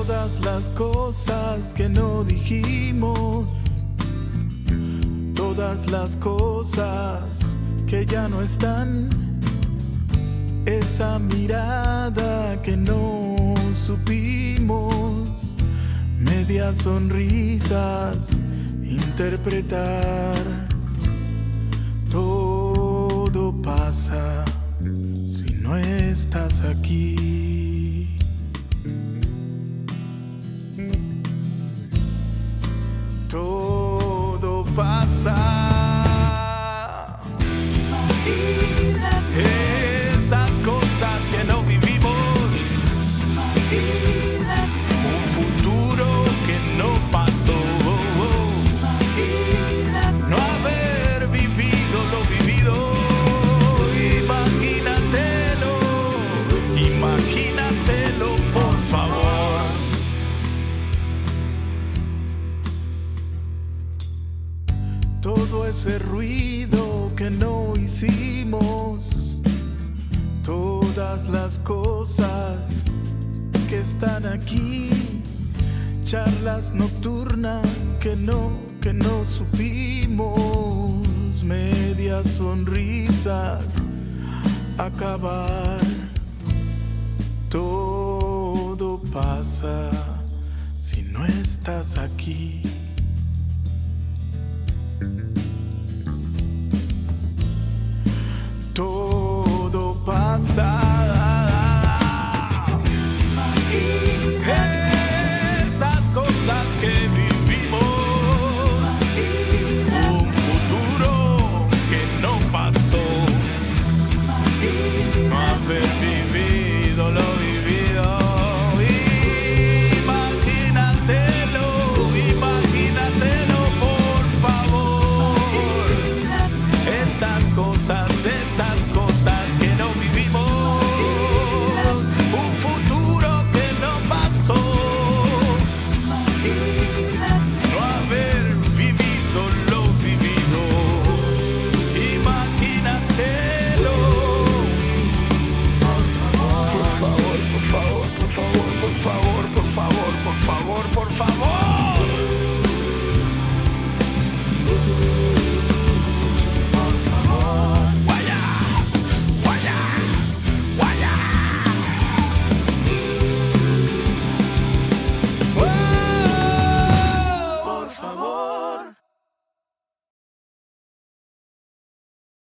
Todas las cosas que no dijimos, todas las cosas que ya no están, esa mirada que no supimos, medias sonrisas interpretar. Todo pasa si no estás aquí. Todo pasa. Esas cosas que no vivimos, un futuro que no pasó, no haber vivido lo vivido. Imagínatelo, imagínatelo por favor. Todo ese ruido que no hicimos, todas las cosas que están aquí, charlas nocturnas que no supimos, medias sonrisas acabar. Todo pasa si no estás aquí.